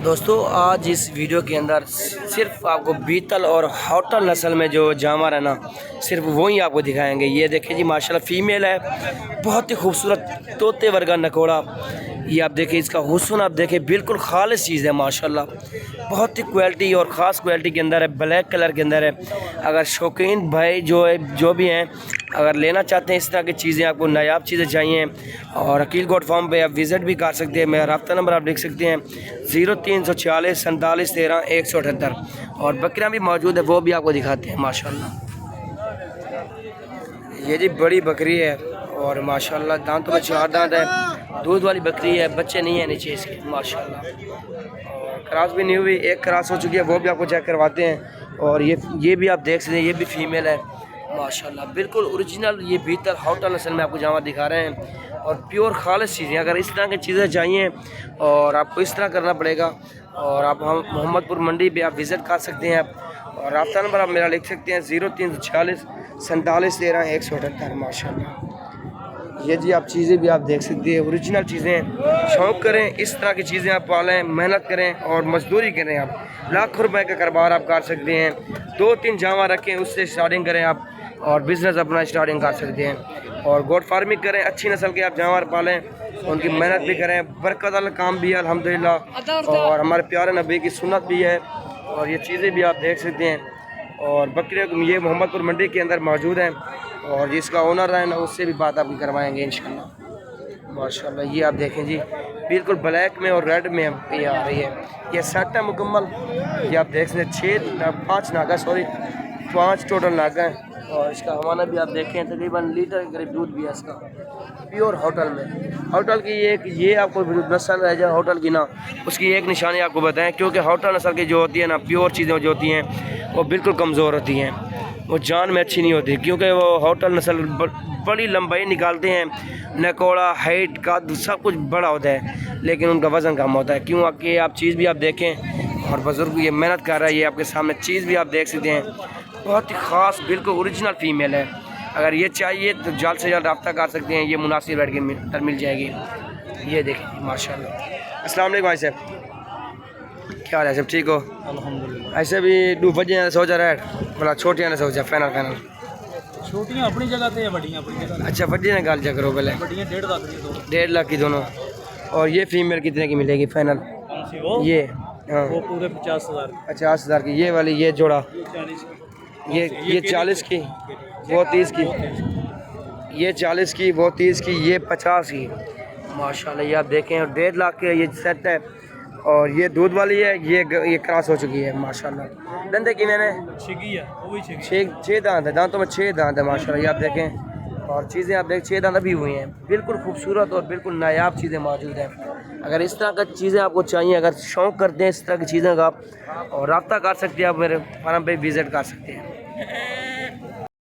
دوستو آج اس ویڈیو کے اندر صرف آپ کو بیتل اور ہوٹل نسل میں جو جانور ہے نا صرف وہی آپ کو دکھائیں گے۔ یہ دیکھیں جی ماشاءاللہ فیمیل ہے، بہت ہی خوبصورت طوطے ورگا نکوڑا۔ یہ آپ دیکھیں اس کا حسن، آپ دیکھیں بالکل خالص چیز ہے ماشاءاللہ، بہت ہی کوالٹی اور خاص کوالٹی کے اندر ہے، بلیک کلر کے اندر ہے۔ اگر شوقین بھائی جو بھی ہیں اگر لینا چاہتے ہیں اس طرح کی چیزیں، آپ کو نایاب چیزیں چاہیے اور عقیل گوٹ فارم پہ آپ وزٹ بھی کر سکتے ہیں۔ میرا رابطہ نمبر آپ لکھ سکتے ہیں 0346 47 13 178، اور بکریاں بھی موجود ہیں وہ بھی آپ کو دکھاتے ہیں ماشاءاللہ۔ یہ جی بڑی بکری ہے اور ماشاءاللہ دانتوں میں 4 دانت ہے، دودھ والی بکری ہے، بچے نہیں ہیں نیچے اس کے ماشاءاللہ، اور کراس بھی نہیں ہوئی، ایک کراس ہو چکی ہے وہ بھی آپ کو چیک کرواتے ہیں۔ اور یہ بھی آپ دیکھ سکتے ہیں، یہ بھی فیمیل ہے ماشاءاللہ، بالکل اوریجنل یہ بیتل ہوٹل نسل میں آپ کو جانور دکھا رہے ہیں اور پیور خالص چیزیں۔ اگر اس طرح کی چیزیں چاہیے اور آپ کو اس طرح کرنا پڑے گا، اور آپ محمد پور منڈی پہ آپ وزٹ کر سکتے ہیں اور رابطہ نمبر آپ میرا لکھ سکتے ہیں 0346 47 13 178 ماشاءاللہ۔ یہ جی آپ چیزیں بھی آپ دیکھ سکتے ہیں، اوریجنل چیزیں، شوق کریں اس طرح کی چیزیں آپ پالیں، محنت کریں اور مزدوری کریں، آپ لاکھوں روپے کا کاروبار آپ کر سکتے ہیں۔ 2-3 جانور رکھیں، اس سے سٹارٹنگ کریں آپ اور بزنس اپنا سٹارٹنگ کر سکتے ہیں، اور گوٹ فارمنگ کریں، اچھی نسل کے آپ جانور پالیں، ان کی محنت بھی کریں، برکت والا کام بھی ہے الحمدللہ، اور ہمارے پیارے نبی کی سنت بھی ہے، اور یہ چیزیں بھی آپ دیکھ سکتے ہیں۔ اور بکریاں یہ محمد پور منڈی کے اندر موجود ہیں، اور جس کا اونر ہے نا اس سے بھی بات آپ کی کروائیں گے انشاءاللہ ماشاءاللہ۔ یہ آپ دیکھیں جی بالکل بلیک میں اور ریڈ میں یہ آ رہی ہے، یہ سیٹ ہے مکمل۔ یہ آپ دیکھ سکتے ہیں 5 ٹوٹل ناگا ہیں، اور اس کا حوالہ بھی آپ دیکھیں تقریباً لیٹر کے قریب دودھ بھی ہے اس کا، پیور ہوٹل میں۔ ہوٹل کی یہ آپ کو نسل ہے جو ہوٹل کی نا، اس کی ایک نشانی آپ کو بتائیں، کیونکہ ہوٹل نسل کی جو ہوتی ہے نا پیور چیزیں جو ہوتی ہیں وہ بالکل کمزور ہوتی ہیں، وہ جان میں اچھی نہیں ہوتی، کیونکہ وہ ہوٹل نسل بڑی لمبائی نکالتے ہیں، نکوڑا ہائٹ کا سب کچھ بڑا ہوتا ہے لیکن ان کا وزن کم ہوتا ہے۔ کیوں کہ آپ چیز بھی آپ دیکھیں، اور بزرگ یہ محنت کر رہا ہے، یہ آپ کے سامنے چیز بھی آپ دیکھ سکتے ہیں، بہت ہی خاص بالکل اوریجنل فیمیل ہے۔ اگر یہ چاہیے تو جلد سے جلد رابطہ کر سکتے ہیں، یہ مناسب ریٹ کی مل جائے گی۔ یہ دیکھیں ماشاءاللہ۔ السلام علیکم بھائی صاحب، کیا حال ہے سب ٹھیک ہو؟ الحمدللہ۔ ایسے بھی 2 بجے سوچا ریٹ بلا چھوٹیاں نے سوچا فائنل چھوٹیاں اپنی جگہ تے بڑیاں اپنی جگہ۔ اچھا بڑی نے گل چا کرو پہلے، بڑیاں 1.5 لاکھ کی دو۔ 1.5 لاکھ کی دونوں، اور یہ فیمیل کتنے کی ملے گی فائنل؟ کون سی وہ؟ یہ ہاں وہ پورے 50,000 کی۔ 50,000 کی، یہ والی یہ جوڑا، یہ 40 کی۔ یہ 40 کی، وہ 30 کی، یہ 40 کی، وہ 30 کی، یہ 50 کی ماشاءاللہ۔ یہ آپ دیکھیں، اور 1.5 لاکھ کے یہ سیٹ ہے، اور یہ دودھ والی ہے، یہ کراس ہو چکی ہے ماشاءاللہ۔ دندے کی میں نے چھگی ہے، وہ بھی چھگی۔ 6 دانت ہے، دانتوں میں 6 دانت ہے ماشاءاللہ۔ یہ آپ دیکھیں، اور چیزیں آپ دیکھیں 6 دانت ابھی ہوئی ہیں، بالکل خوبصورت اور بالکل نایاب چیزیں موجود ہیں۔ اگر اس طرح کا چیزیں آپ کو چاہیے، اگر شوق کرتے ہیں اس طرح کی چیزیں کا آپ، اور رابطہ کر سکتے ہیں، آپ میرے فارم پہ وزٹ کر سکتے ہیں۔